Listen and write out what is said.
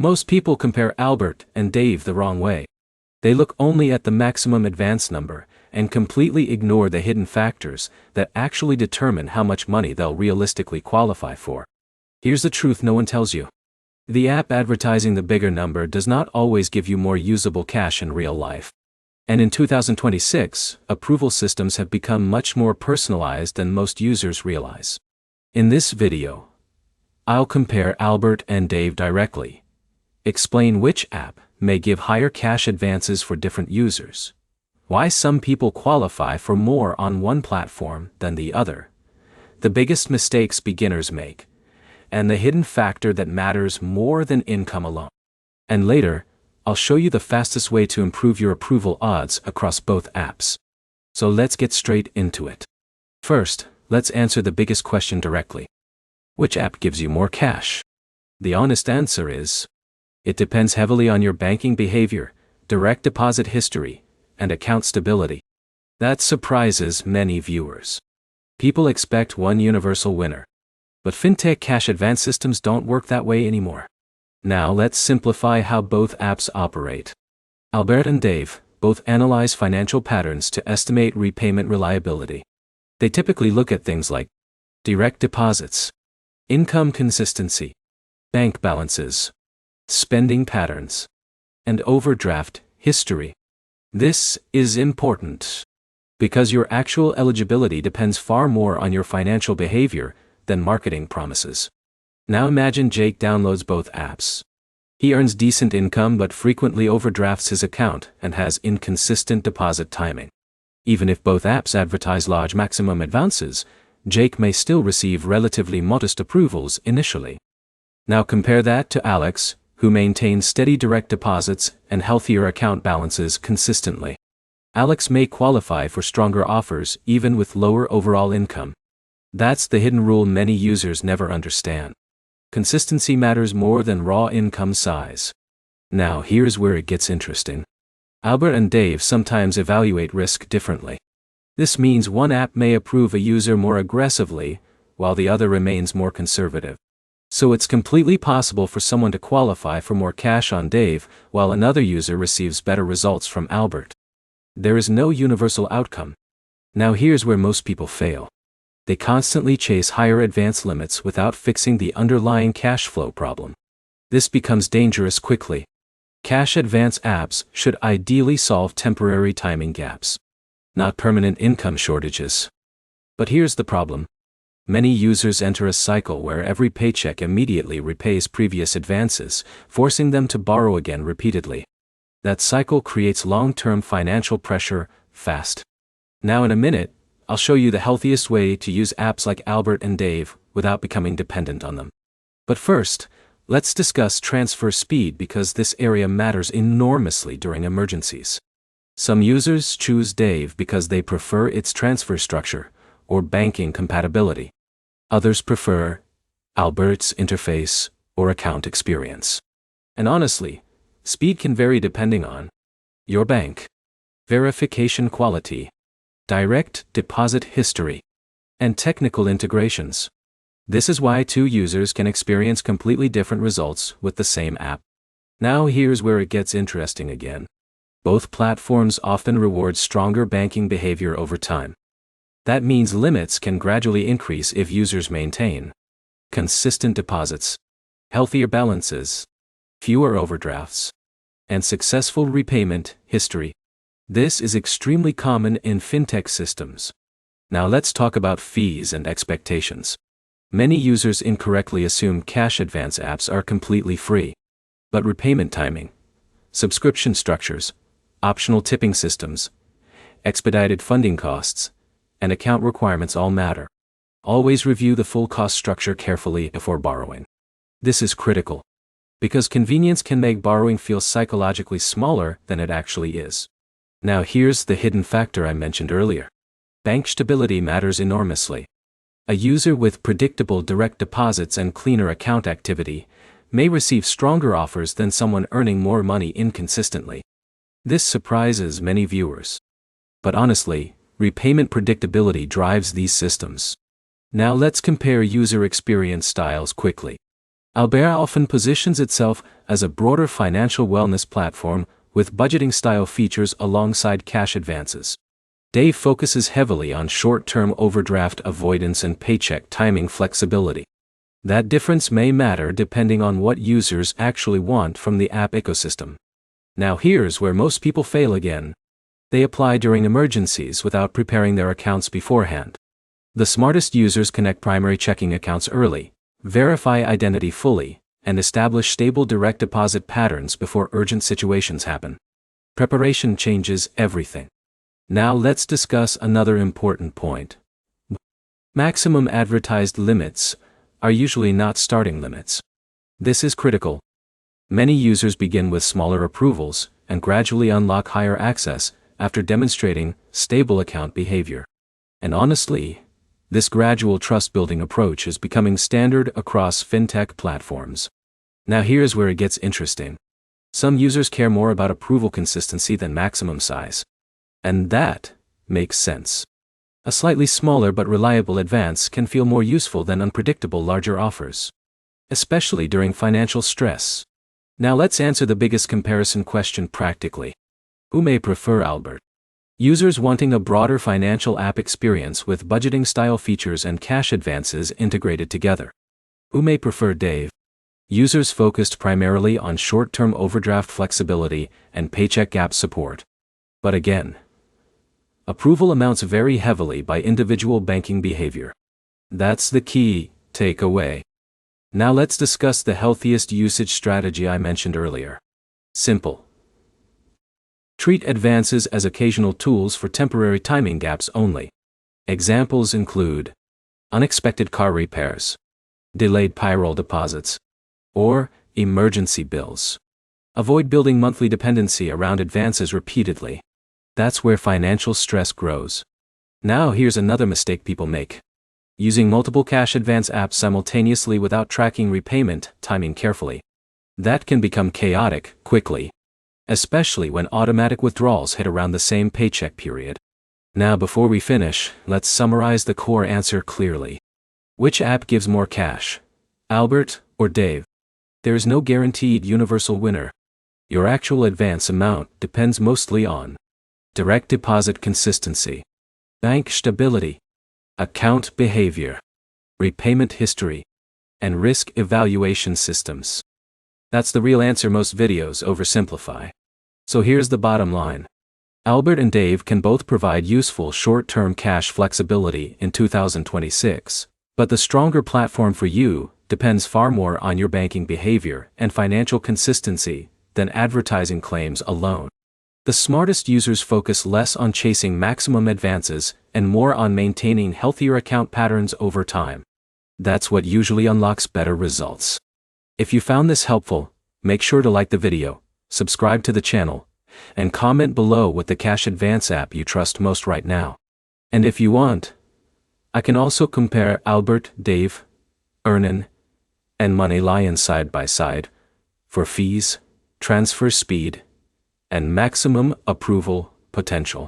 Most people compare Albert and Dave the wrong way. They look only at the maximum advance number and completely ignore the hidden factors that actually determine how much money they'll realistically qualify for. Here's the truth no one tells you. The app advertising the bigger number does not always give you more usable cash in real life. And in 2026, approval systems have become much more personalized than most users realize. In this video, I'll compare Albert and Dave directly, explain which app may give higher cash advances for different users, why some people qualify for more on one platform than the other, the biggest mistakes beginners make, and the hidden factor that matters more than income alone. And later, I'll show you the fastest way to improve your approval odds across both apps. So let's get straight into it. First, let's answer the biggest question directly. Which app gives you more cash? The honest answer is, it depends heavily on your banking behavior, direct deposit history, and account stability. That surprises many viewers. People expect one universal winner. But fintech cash advance systems don't work that way anymore. Now let's simplify how both apps operate. Albert and Dave both analyze financial patterns to estimate repayment reliability. They typically look at things like direct deposits, income consistency, bank balances, spending patterns, and overdraft history. This is important because your actual eligibility depends far more on your financial behavior than marketing promises. Now imagine Jake downloads both apps. He earns decent income but frequently overdrafts his account and has inconsistent deposit timing. Even if both apps advertise large maximum advances, Jake may still receive relatively modest approvals initially. Now compare that to Alex, who maintains steady direct deposits and healthier account balances consistently. Alex may qualify for stronger offers even with lower overall income. That's the hidden rule many users never understand. Consistency matters more than raw income size. Now here's where it gets interesting. Albert and Dave sometimes evaluate risk differently. This means one app may approve a user more aggressively, while the other remains more conservative. So it's completely possible for someone to qualify for more cash on Dave, while another user receives better results from Albert. There is no universal outcome. Now here's where most people fail. They constantly chase higher advance limits without fixing the underlying cash flow problem. This becomes dangerous quickly. Cash advance apps should ideally solve temporary timing gaps, not permanent income shortages. But here's the problem. Many users enter a cycle where every paycheck immediately repays previous advances, forcing them to borrow again repeatedly. That cycle creates long-term financial pressure fast. Now in a minute, I'll show you the healthiest way to use apps like Albert and Dave without becoming dependent on them. But first, let's discuss transfer speed because this area matters enormously during emergencies. Some users choose Dave because they prefer its transfer structure or banking compatibility. Others prefer Albert's interface or account experience. And honestly, speed can vary depending on your bank, verification quality, direct deposit history, and technical integrations. This is why two users can experience completely different results with the same app. Now here's where it gets interesting again. Both platforms often reward stronger banking behavior over time. That means limits can gradually increase if users maintain consistent deposits, healthier balances, fewer overdrafts, and successful repayment history. This is extremely common in fintech systems. Now let's talk about fees and expectations. Many users incorrectly assume cash advance apps are completely free. But repayment timing, subscription structures, optional tipping systems, expedited funding costs, and account requirements all matter. Always review the full cost structure carefully before borrowing. This is critical, because convenience can make borrowing feel psychologically smaller than it actually is. Now here's the hidden factor I mentioned earlier. Bank stability matters enormously. A user with predictable direct deposits and cleaner account activity may receive stronger offers than someone earning more money inconsistently. This surprises many viewers. But honestly, repayment predictability drives these systems. Now let's compare user experience styles quickly. Albert often positions itself as a broader financial wellness platform with budgeting-style features alongside cash advances. Dave focuses heavily on short-term overdraft avoidance and paycheck timing flexibility. That difference may matter depending on what users actually want from the app ecosystem. Now here's where most people fail again. They apply during emergencies without preparing their accounts beforehand. The smartest users connect primary checking accounts early, verify identity fully, and establish stable direct deposit patterns before urgent situations happen. Preparation changes everything. Now let's discuss another important point. Maximum advertised limits are usually not starting limits. This is critical. Many users begin with smaller approvals and gradually unlock higher access after demonstrating stable account behavior. And honestly, this gradual trust-building approach is becoming standard across fintech platforms. Now here's where it gets interesting. Some users care more about approval consistency than maximum size. And that makes sense. A slightly smaller but reliable advance can feel more useful than unpredictable larger offers, especially during financial stress. Now let's answer the biggest comparison question practically. Who may prefer Albert? Users wanting a broader financial app experience with budgeting-style features and cash advances integrated together. Who may prefer Dave? Users focused primarily on short-term overdraft flexibility and paycheck gap support. But again, approval amounts vary heavily by individual banking behavior. That's the key takeaway. Now let's discuss the healthiest usage strategy I mentioned earlier. Simple. Treat advances as occasional tools for temporary timing gaps only. Examples include unexpected car repairs, delayed payroll deposits, or emergency bills. Avoid building monthly dependency around advances repeatedly. That's where financial stress grows. Now here's another mistake people make. Using multiple cash advance apps simultaneously without tracking repayment timing carefully. That can become chaotic quickly, especially when automatic withdrawals hit around the same paycheck period. Now before we finish, let's summarize the core answer clearly. Which app gives more cash? Albert or Dave? There is no guaranteed universal winner. Your actual advance amount depends mostly on direct deposit consistency, bank stability, account behavior, repayment history, and risk evaluation systems. That's the real answer. Most videos oversimplify. So here's the bottom line. Albert and Dave can both provide useful short-term cash flexibility in 2026, but the stronger platform for you depends far more on your banking behavior and financial consistency than advertising claims alone. The smartest users focus less on chasing maximum advances and more on maintaining healthier account patterns over time. That's what usually unlocks better results. If you found this helpful, make sure to like the video, subscribe to the channel, and comment below what the cash advance app you trust most right now. And if you want, I can also compare Albert, Dave, Earnin, and MoneyLion side by side for fees, transfer speed, and maximum approval potential.